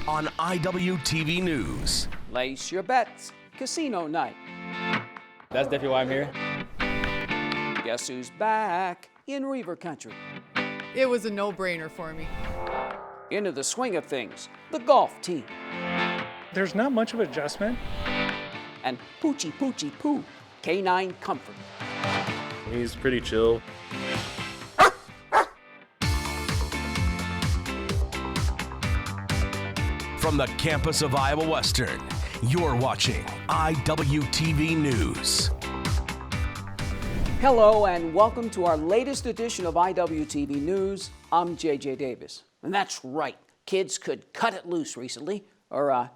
on Iwtv News. Place your bets. Casino night. That's definitely why I'm here. Guess who's back in Reaver Country? It was a no-brainer for me. Into the swing of things, the golf team. There's not much of adjustment. And Poochie Poochie Poo, Canine Comfort. He's pretty chill. From the campus of Iowa Western, you're watching Iwtv News. Hello and welcome to our latest edition of Iwtv News. I'm JJ Davis. And that's right, kids could cut it loose recently, or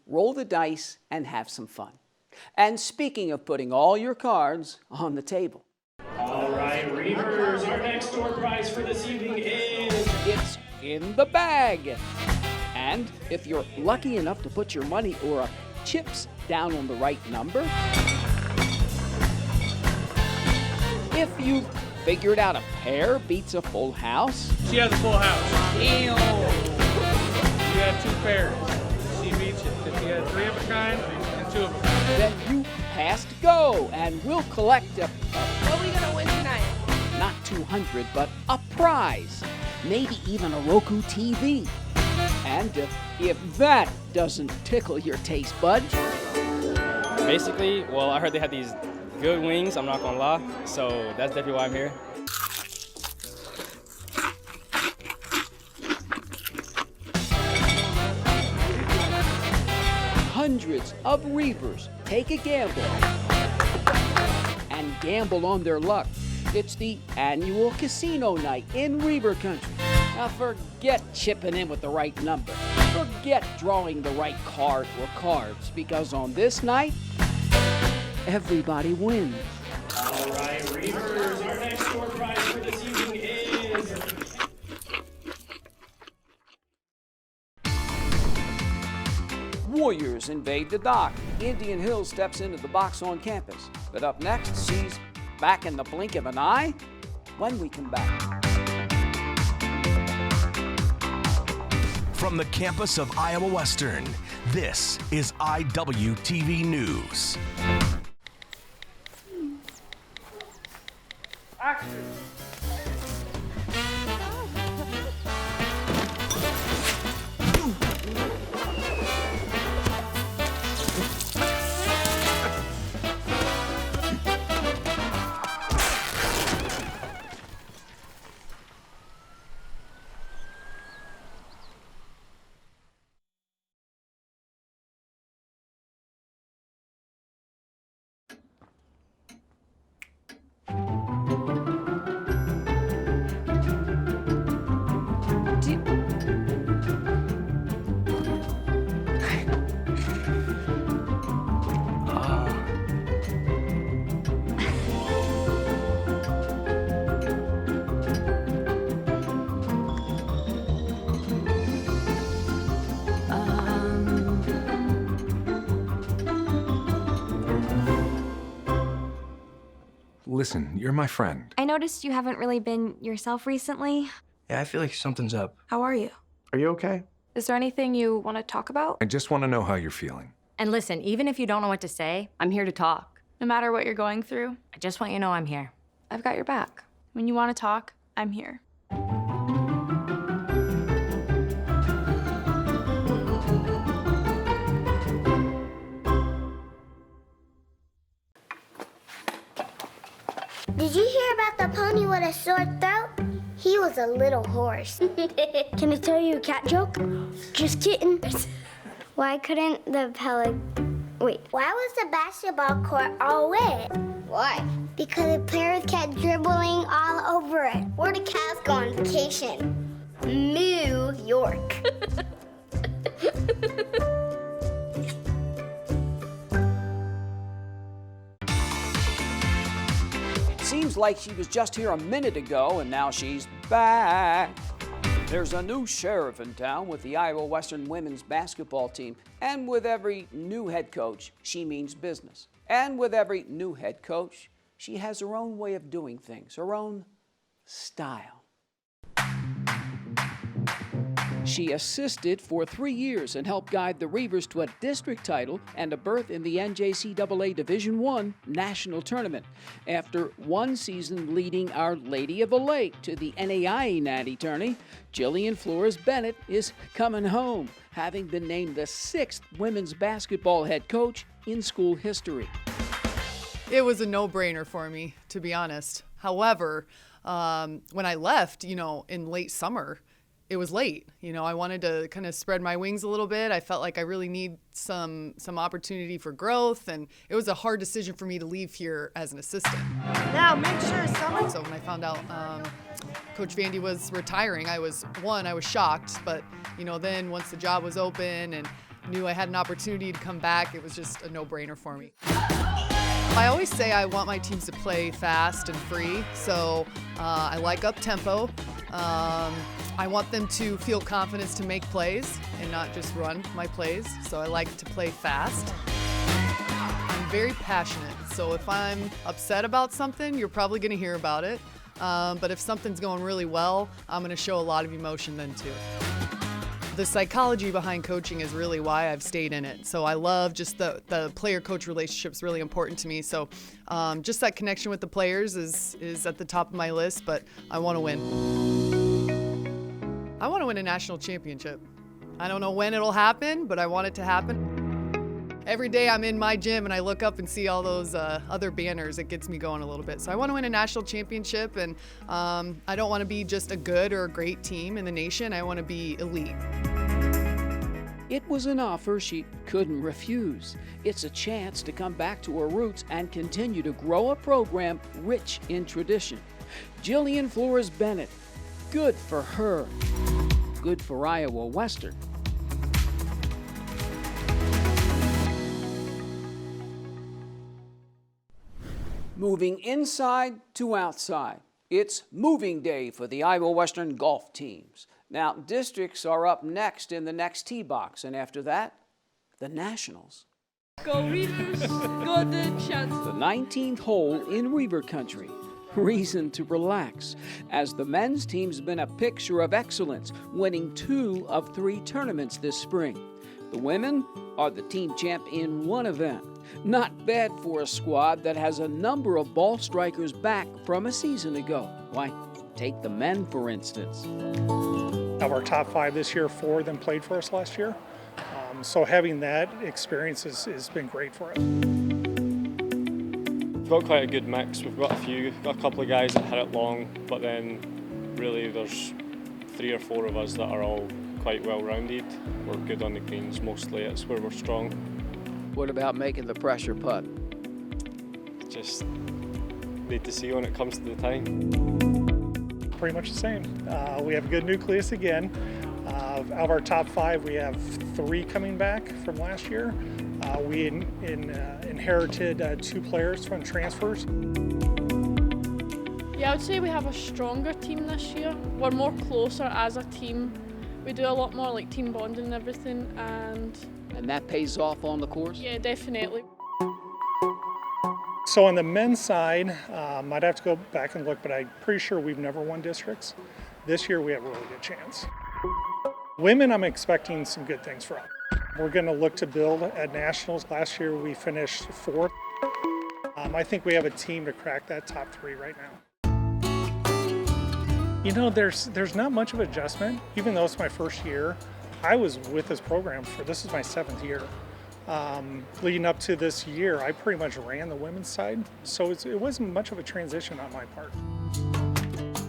roll the dice and have some fun. And speaking of putting all your cards on the table. All right, Reavers, our next door prize for this evening is... It's in the bag. And if you're lucky enough to put your money or chips down on the right number, if you figured out a pair beats a full house. She has a full house. Ew. You had two pairs. She beats it. If you had three of a kind and two of a kind. Then you passed go, and we'll collect What are we gonna win tonight? not 200, but a prize. Maybe even a Roku TV. And if that doesn't tickle your taste buds, Basically, well, I heard they had these good wings, I'm not gonna lie, so that's definitely why I'm here. hundreds of Reavers take a gamble and gamble on their luck. It's the annual casino night in Reaver Country. Now forget chipping in with the right number. Forget drawing the right card or cards, because on this night, everybody wins. All right, Reavers, our next door prize for this evening is... Warriors invade the dock. Indian Hill steps into the box on campus. But up next, she's back in the blink of an eye when we come back. From the campus of Iowa Western, this is Iwtv News. Action! Listen, you're my friend. I noticed you haven't really been yourself recently. Yeah, I feel like something's up. How are you? Are you okay? Is there anything you want to talk about? I just want to know how you're feeling. And listen, even if you don't know what to say, I'm here to talk. No matter what you're going through, I just want you to know I'm here. I've got your back. When you want to talk, I'm here. Did you hear about the pony with a sore throat? He was a little horse. Can I tell you a cat joke? Just kidding. Why couldn't the Why was the basketball court all wet? Why? Because the players kept dribbling all over it. Where the cats go on vacation? New York. Seems like she was just here a minute ago, and now she's back. There's a new sheriff in town with the Iowa Western women's basketball team. And with every new head coach, she means business. And with every new head coach, she has her own way of doing things, her own style. She assisted for 3 years and helped guide the Reavers to a district title and a berth in the NJCAA Division I National Tournament. After one season leading Our Lady of the Lake to the NAIA Natty Tourney, JILLIAN Flores Bennett is coming home, having been named the 6th women's basketball head coach in school history. It was a no-brainer for me, to be honest. However, when I left, in late summer, it was late. I wanted to kind of spread my wings a little bit. I felt like I really need some opportunity for growth, and it was a hard decision for me to leave here as an assistant. Now make sure someone. So when I found out Coach Vandy was retiring, I was shocked, but then once the job was open and knew I had an opportunity to come back, it was just a no-brainer for me. I always say I want my teams to play fast and free, so I like up-tempo. I want them to feel confidence to make plays and not just run my plays, so I like to play fast. I'm very passionate, so if I'm upset about something, you're probably going to hear about it. But if something's going really well, I'm going to show a lot of emotion then too. The psychology behind coaching is really why I've stayed in it. So I love just the player-coach relationship is really important to me. So just that connection with the players is at the top of my list, but I want to win. I want to win a national championship. I don't know when it'll happen, but I want it to happen. Every day I'm in my gym and I look up and see all those other banners. It gets me going a little bit. So I want to win a national championship, and I don't want to be just a good or a great team in the nation. I want to be elite. It was an offer she couldn't refuse. It's a chance to come back to her roots and continue to grow a program rich in tradition. JILLIAN Flores Bennett, good for her. Good for Iowa Western. Moving inside to outside, it's moving day for the Iowa Western golf teams. Now, districts are up next in the next tee box, and after that, the Nationals. Go Reavers, go the chance. The 19th hole in Reaver Country. Reason to relax, as the men's team's been a picture of excellence, winning 2 of 3 tournaments this spring. The women are the team champ in one event. Not bad for a squad that has a number of ball strikers back from a season ago. Why, take the men, for instance. Of our top 5 this year, 4 of them played for us last year. So having that experience has been great for us. We've got quite a good mix. We've got a couple of guys that hit it long, but then really there's 3 or 4 of us that are all quite well-rounded. We're good on the greens mostly, it's where we're strong. What about making the pressure putt? Just need to see when it comes to the time. Pretty much the same. We have a good nucleus again. Out of our top 5, we have 3 coming back from last year. We inherited 2 players from transfers. Yeah, I would say we have a stronger team this year. We're more closer as a team. We do a lot more like team bonding and everything, and that pays off on the course? Yeah, definitely. So on the men's side, I'd have to go back and look, but I'm pretty sure we've never won districts. This year we have a really good chance. Women, I'm expecting some good things from. We're going to look to build at nationals. Last year we finished 4th. I think we have a team to crack that top 3 right now. There's not much of adjustment. Even though it's my first year, I was with this program this is my 7th year. Leading up to this year, I pretty much ran the women's side, so it wasn't much of a transition on my part.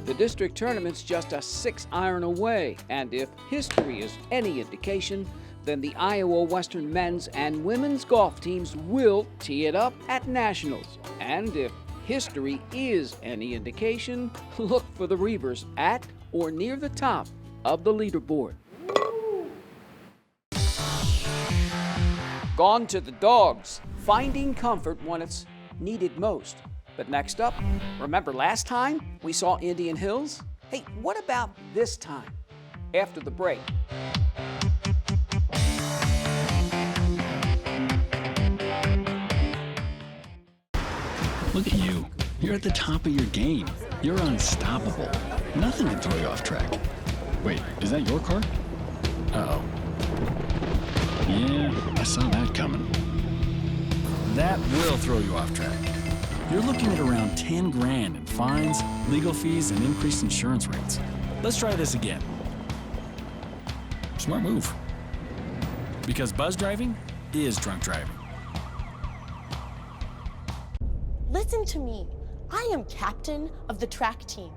The district tournament's just a 6-iron away, and if history is any indication, then the Iowa Western men's and women's golf teams will tee it up at nationals. And if history is any indication, look for the Reavers at or near the top of the leaderboard. Gone to the dogs, finding comfort when it's needed most. But next up, remember last time we saw Indian Hills? Hey, what about this time? After the break. Look at you. You're at the top of your game. You're unstoppable. Nothing can throw you off track. Wait, is that your car? Uh-oh. Yeah, I saw that coming. That will throw you off track. You're looking at around 10 grand in fines, legal fees, and increased insurance rates. Let's try this again. Smart move. Because buzz driving is drunk driving. Listen to me. I am captain of the track team.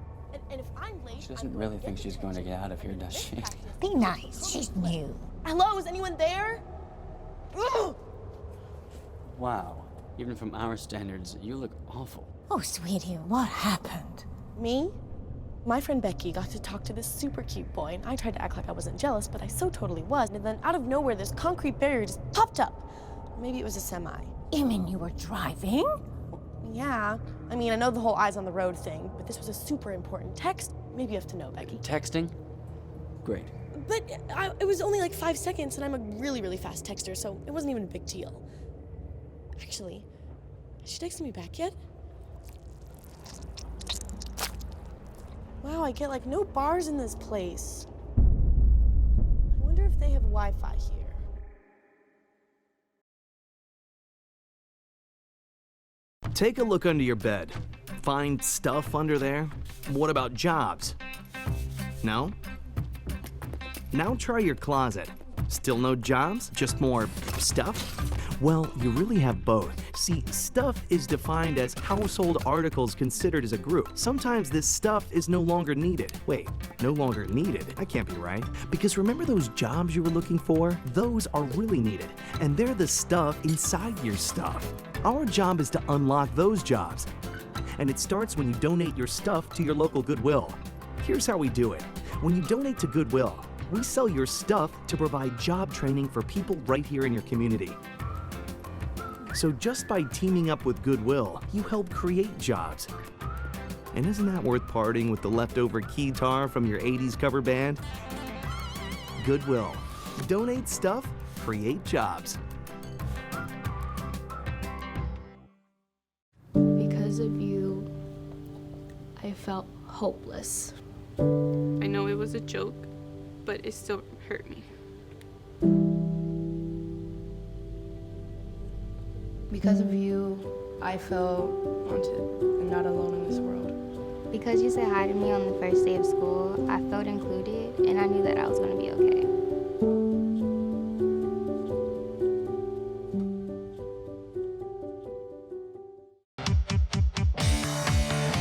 And if I'm late, She doesn't really think she's going to get out of here, does she? Be nice. She's new. Hello, is anyone there? Ugh. Wow. Even from our standards, you look awful. Oh, sweetie, what happened? Me? My friend Becky got to talk to this super cute boy, and I tried to act like I wasn't jealous, but I so totally was. And then out of nowhere, this concrete barrier just popped up. Maybe it was a semi. You mean you were driving? Yeah. I mean, I know the whole eyes on the road thing, but this was a super important text. Maybe you have to know, Becky. Texting? Great. But it was only like 5 seconds, and I'm a really, really fast texter, so it wasn't even a big deal. Actually, has she texted me back yet? Wow, I get like no bars in this place. I wonder if they have Wi-Fi here. Take a look under your bed. Find stuff under there? What about jobs? No? Now try your closet. Still no jobs? Just more stuff? Well, you really have both. See, stuff is defined as household articles considered as a group. Sometimes this stuff is no longer needed. Wait, no longer needed? That can't be right. Because remember those jobs you were looking for? Those are really needed, and they're the stuff inside your stuff. Our job is to unlock those jobs, and it starts when you donate your stuff to your local Goodwill. Here's how we do it. When you donate to Goodwill, we sell your stuff to provide job training for people right here in your community. So just by teaming up with Goodwill, you help create jobs. And isn't that worth parting with the leftover keytar from your 80s cover band? Goodwill. Donate stuff, create jobs. Because of you, I felt hopeless. I know it was a joke, but it still hurt me. Because of you, I felt wanted and not alone in this world. Because you said hi to me on the first day of school, I felt included, and I knew that I was going to be okay.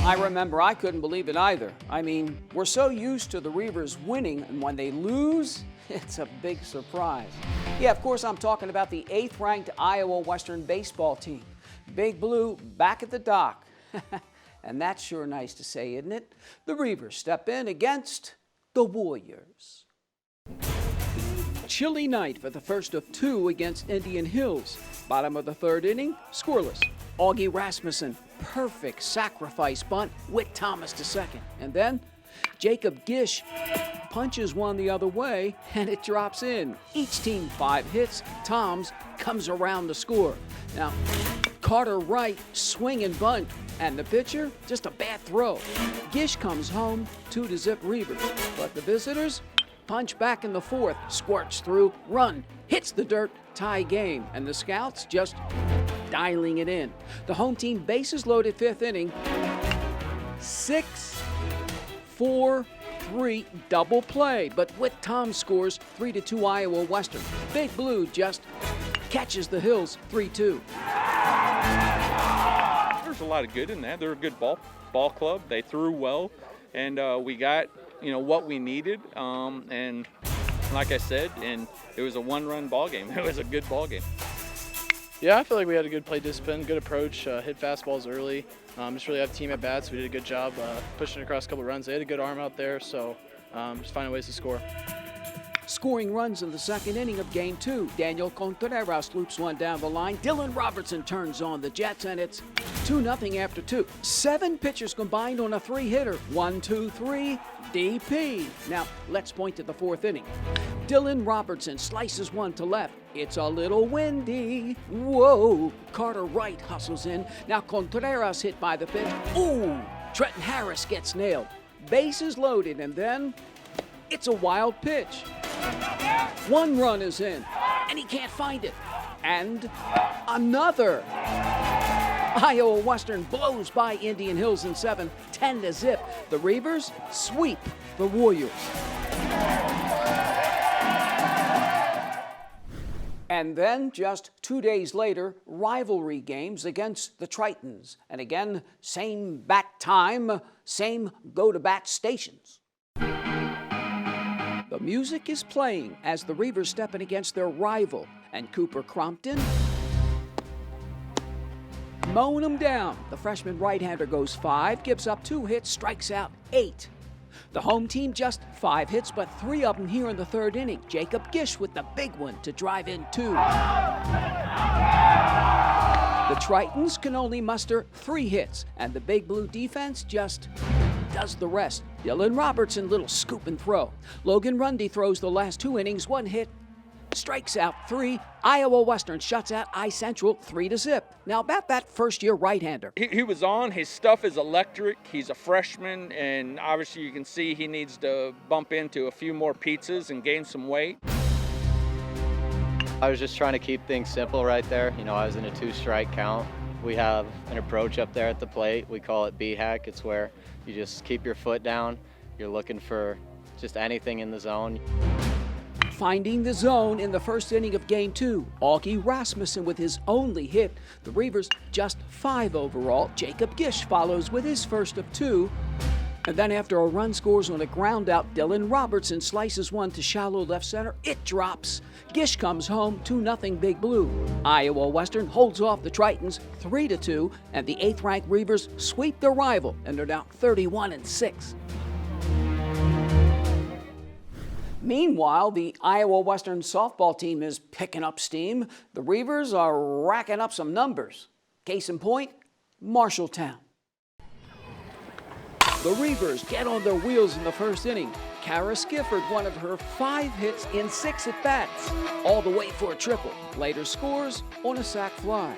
I remember I couldn't believe it either. I mean, we're so used to the Reavers winning, and when they lose, it's a big surprise. Yeah, of course, I'm talking about the 8th-ranked Iowa Western baseball team. Big Blue back at the dock. And that's sure nice to say, isn't it? The Reavers step in against the Warriors. Chilly night for the first of 2 against Indian Hills. Bottom of the 3rd inning, scoreless. Augie Rasmussen, perfect sacrifice bunt with Thomas to second. And then Jacob Gish punches one the other way, and it drops in. Each team 5 hits. Toms comes around to score. Now, Carter Wright swing and bunt, and the pitcher, just a bad throw. Gish comes home, 2-0 Reavers. But the visitors punch back in the 4th, squirts through, run, hits the dirt, tie game. And the Scouts just dialing it in. The home team bases loaded 5th inning. 6-4-3 double play, but Whit Tom scores 3-2 Iowa Western. Big Blue just catches the Hills 3-2. There's a lot of good in that. They're a good ball club. They threw well, and we got what we needed. And like I said, and it was a 1-run ball game. It was a good ball game. Yeah, I feel like we had a good play discipline, good approach, hit fastballs early. Just really had team at bats. We did a good job pushing across a couple runs. They had a good arm out there, so just finding ways to score. Scoring runs in the 2nd inning of Game 2. Daniel Contreras loops one down the line. Dylan Robertson turns on the Jets, and it's 2-0 after 2. 7 pitchers combined on a 3-hitter. 1-2-3, DP. Now, let's point to the 4th inning. Dylan Robertson slices one to left. It's a little windy. Whoa. Carter Wright hustles in. Now Contreras hit by the pitch. Ooh. Trenton Harris gets nailed. Bases loaded, and then it's a wild pitch. One run is in, and he can't find it. And another. Iowa Western blows by Indian Hills in 7, 10-0. The Reavers sweep the Warriors. And then, just 2 days later, rivalry games against the Tritons. And again, same bat time, same go-to-bat stations. The music is playing as the Reavers step in against their rival. And Cooper Crompton mowing them down. The freshman right-hander goes 5, gives up 2 hits, strikes out 8. The home team just 5 hits, but 3 of them here in the 3rd inning. Jacob Gish with the big one to drive in 2. The Tritons can only muster 3 hits, and the Big Blue defense just does the rest. Dylan Robertson, little scoop and throw. Logan Rundy throws the last 2 innings, 1 hit, strikes out 3. Iowa Western shuts out I-Central 3-0. Now about that first-year right-hander. He was on. His stuff is electric. He's a freshman, and obviously you can see he needs to bump into a few more pizzas and gain some weight. I was just trying to keep things simple right there. You know, I was in a 2-strike count. We have an approach up there at the plate. We call it B-hack. It's where you just keep your foot down. You're looking for just anything in the zone. Finding the zone in the first inning of Game 2. Augie Rasmussen with his only hit. The Reavers just 5 overall. Jacob Gish follows with his first of 2. And then after a run scores on a ground out, Dylan Robertson slices one to shallow left center. It drops. Gish comes home, 2-0 Big Blue. Iowa Western holds off the Tritons 3-2, and the 8th-ranked Reavers sweep their rival, and they're now 31-6. Meanwhile, the Iowa Western softball team is picking up steam. The Reavers are racking up some numbers. Case in point, Marshalltown. The Reavers get on their wheels in the first inning. Kara Skifford, one of her 5 hits in 6 at-bats, all the way for a triple. Later scores on a sac fly.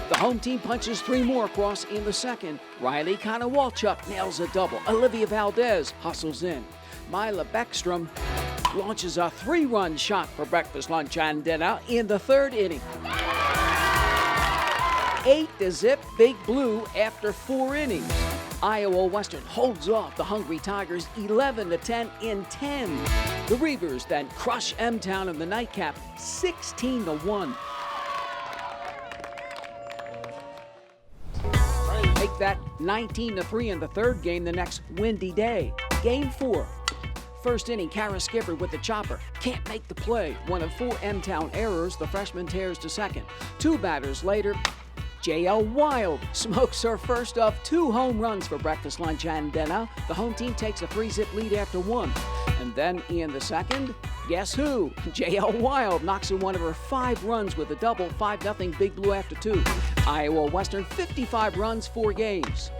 The home team punches 3 more across in the second. Riley Konowalchuk nails a double. Olivia Valdez hustles in. Mila Beckstrom launches a 3-run shot for breakfast, lunch, and dinner in the 3rd inning. 8-0 Big Blue after 4 innings. Iowa Western holds off the Hungry Tigers 11-10 in 10. The Reavers then crush M-Town in the nightcap 16-1. Make that 19-3 in the 3rd game the next windy day. Game 4. First inning, Kara Skifford with the chopper. Can't make the play. One of 4 M-Town errors. The freshman tears to second. 2 batters later, J.L. Wild smokes her first of 2 home runs for breakfast, lunch, and dinner. The home team takes a 3-zip lead after 1. And then in the second, guess who? J.L. Wild knocks in one of her 5 runs with a double, 5-0 Big Blue after 2. Iowa Western 55 runs, 4 games.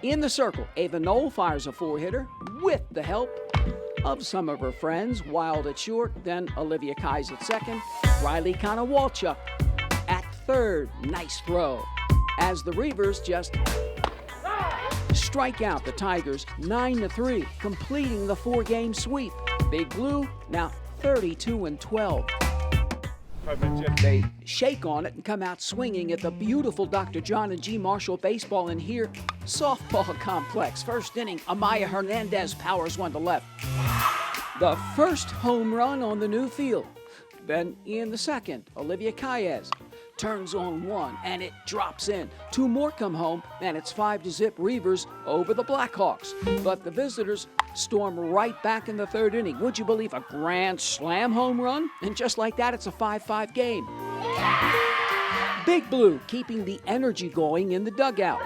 In the circle, Ava Knoll fires a 4-hitter with the help of some of her friends. Wild at short, then Olivia Kais at second. Riley Konowalchuk at third. Nice throw. As the Reavers just strike out the Tigers 9-3, completing the 4-game sweep. Big Blue now 32-12. They shake on it and come out swinging at the beautiful Dr. John and G. Marshall baseball and here softball complex. First inning, Amaya Hernandez powers one to left. The first home run on the new field. Then in the second, Olivia Calles turns on one and it drops in. 2 more come home and it's 5-0 Reavers over the Blackhawks. But the visitors storm right back in the 3rd inning. Would you believe a grand slam home run? And just like that, it's a 5-5 game. Big Blue keeping the energy going in the dugout.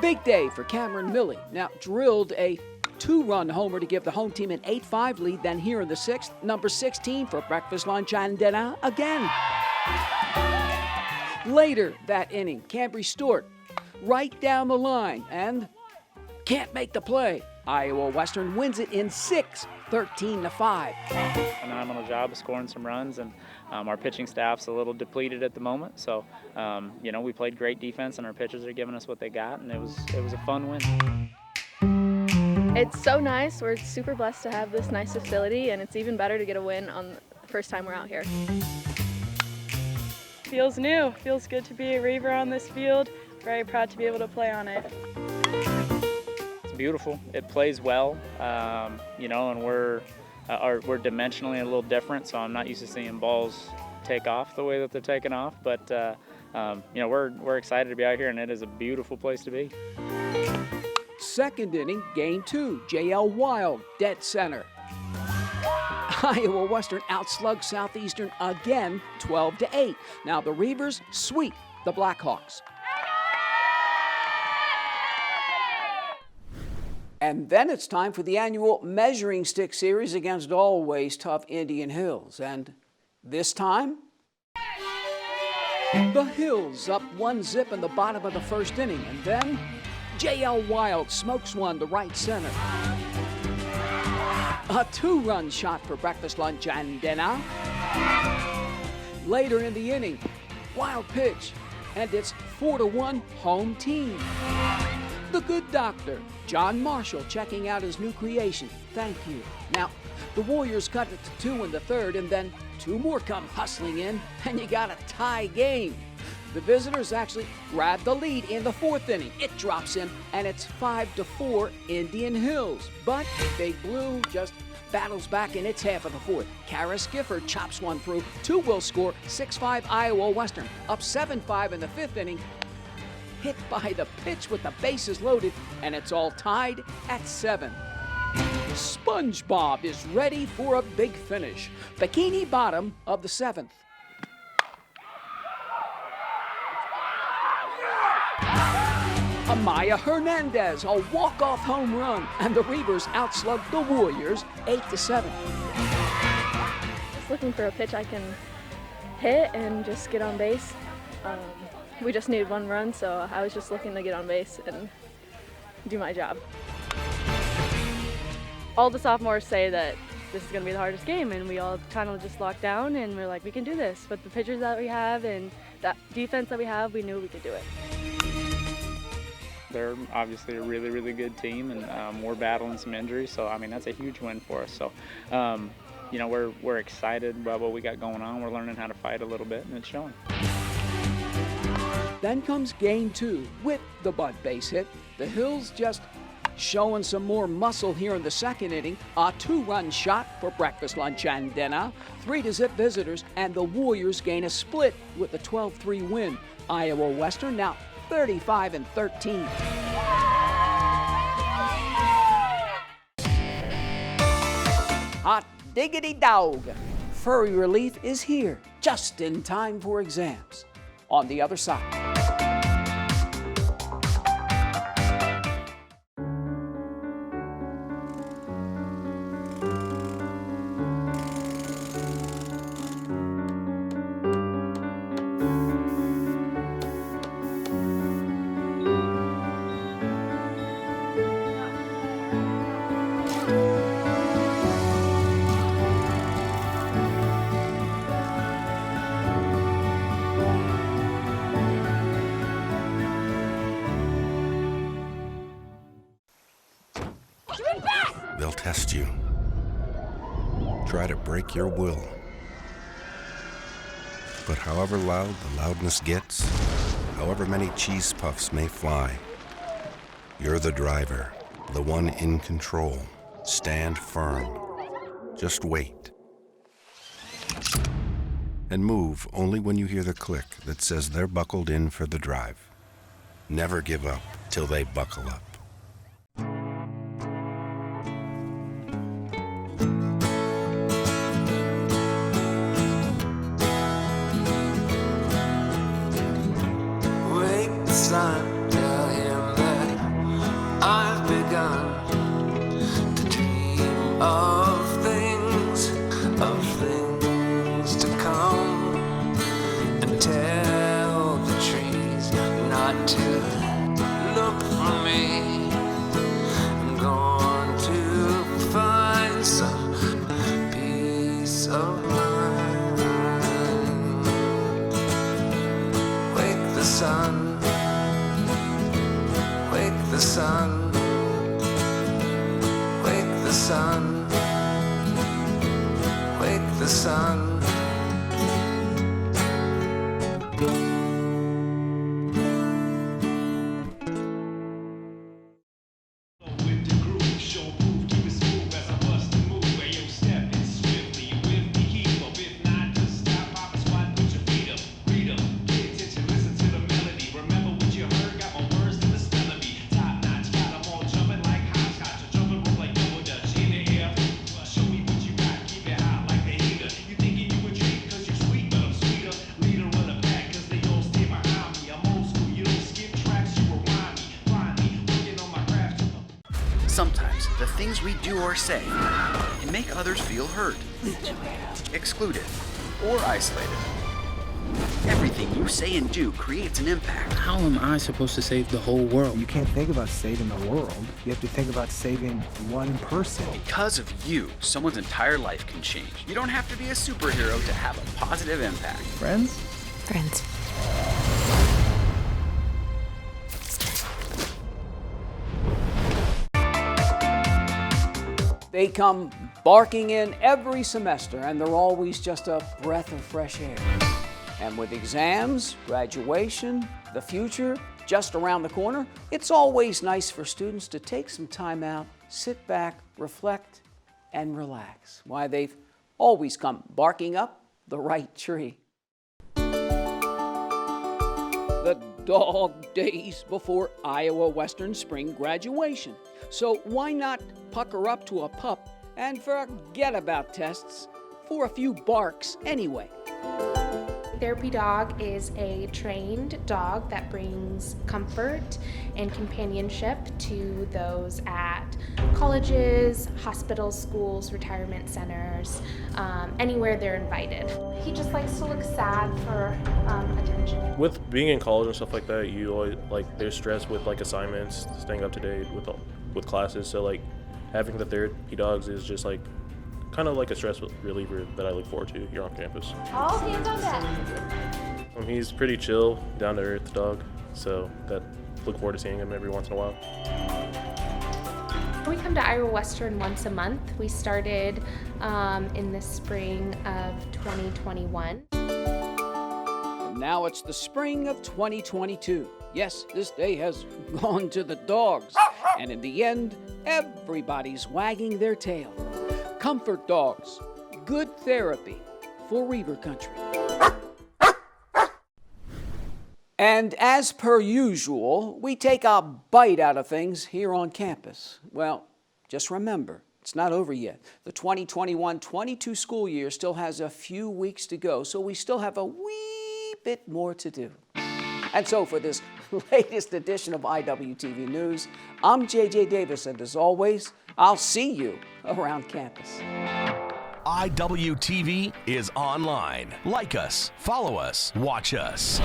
Big day for Cameron Milley. Now drilled a 2-run homer to give the home team an 8-5 lead. Then here in the 6th, number 16 for breakfast, lunch, and dinner again. Later that inning, Cambry Stewart right down the line and can't make the play. Iowa Western wins it in 6, 13-5. Phenomenal job of scoring some runs, and our pitching staff's a little depleted at the moment. So, we played great defense, and our pitchers are giving us what they got, and it was a fun win. It's so nice. We're super blessed to have this nice facility, and it's even better to get a win on the first time we're out here. Feels new. Feels good to be a Reaver on this field. Very proud to be able to play on it. It's beautiful. It plays well, you know, and we're dimensionally a little different, so I'm not used to seeing balls take off the way that they're taking off. But you know, we're excited to be out here, and it is a beautiful place to be. Second inning, game 2, J.L. Wild, dead center. Iowa Western outslugged Southeastern again, 12-8. Now the Reavers sweep the Blackhawks. And then it's time for the annual measuring stick series against always tough Indian Hills. And this time, the Hills up 1-0 in the bottom of the first inning. And then J.L. Wild smokes one to right center. A 2-run shot for breakfast, lunch, and dinner. Later in the inning, Wild pitch, and it's 4-1 home team. The good doctor, John Marshall, checking out his new creation. Thank you. Now, the Warriors cut it to 2 in the third, and then 2 more come hustling in, and you got a tie game. The visitors actually grabbed the lead in the 4th inning. It drops in, and it's 5-4 Indian Hills. But Big Blue just battles back in its half of the 4th. Karis Gifford chops one through. 2 will score, 6-5 Iowa Western. Up 7-5 in the 5th inning. Hit by the pitch with the bases loaded, and it's all tied at 7. SpongeBob is ready for a big finish. Bikini Bottom of the 7th. Amaya Hernandez, a walk-off home run, and the Reavers outslugged the Warriors 8-7. Just looking for a pitch I can hit and just get on base. We just needed 1 run, so I was just looking to get on base and do my job. All the sophomores say that this is going to be the hardest game, and we all kind of just locked down and we're like, we can do this. But the pitchers that we have and that defense that we have, we knew we could do it. They're obviously a really, really good team, and we're battling some injuries, so I mean that's a huge win for us. So, you know, we're excited about what we got going on. We're learning how to fight a little bit, and it's showing. Then comes game 2 with the bunt base hit. The Hills just showing some more muscle here in the 2nd inning. A 2-run shot for breakfast, lunch, and dinner. 3-0 visitors, and the Warriors gain a split with a 12-3 win. Iowa Western now 35-13. Hot diggity dog. Furry relief is here, just in time for exams. On the other side. They'll test you. Try to break your will. But however loud the loudness gets, however many cheese puffs may fly, you're the driver, the one in control. Stand firm. Just wait. And move only when you hear the click that says they're buckled in for the drive. Never give up till they buckle up. Son, tell him that I've begun to dream of things to come, and tell the trees not to look for me. I'm going to find some peace of mind. Wake the sun. Wake the sun, sun. Sometimes the things we do or say can make others feel hurt, excluded, or isolated. Everything you say and do creates an impact. How am I supposed to save the whole world? You can't think about saving the world. You have to think about saving one person. Because of you, someone's entire life can change. You don't have to be a superhero to have a positive impact. Friends? Friends. They come barking in every semester, and they're always just a breath of fresh air. And with exams, graduation, the future just around the corner, it's always nice for students to take some time out, sit back, reflect, and relax. Why, they've always come barking up the right tree. The dog days before Iowa Western spring graduation. So why not pucker up to a pup and forget about tests for a few barks anyway? Therapy dog is a trained dog that brings comfort and companionship to those at colleges, hospitals, schools, retirement centers, anywhere they're invited. He just likes to look sad for attention. With being in college and stuff like that, you always, there's stress with assignments, staying up to date with classes. So having the therapy dogs is just kind of like a stress reliever that I look forward to here on campus. All hands on deck. He's pretty chill, down to earth dog, so look forward to seeing him every once in a while. We come to Iowa Western once a month. We started in the spring of 2021. And now it's the spring of 2022. Yes, this day has gone to the dogs. And in the end, everybody's wagging their tail. Comfort dogs, good therapy for Reaver Country. And as per usual, we take a bite out of things here on campus. Well, just remember, it's not over yet. The 2021-22 school year still has a few weeks to go, so we still have a wee bit more to do. And so for this latest edition of IWTV News, I'm JJ Davis, and as always, I'll see you around campus. IWTV is online. Like us, follow us, watch us.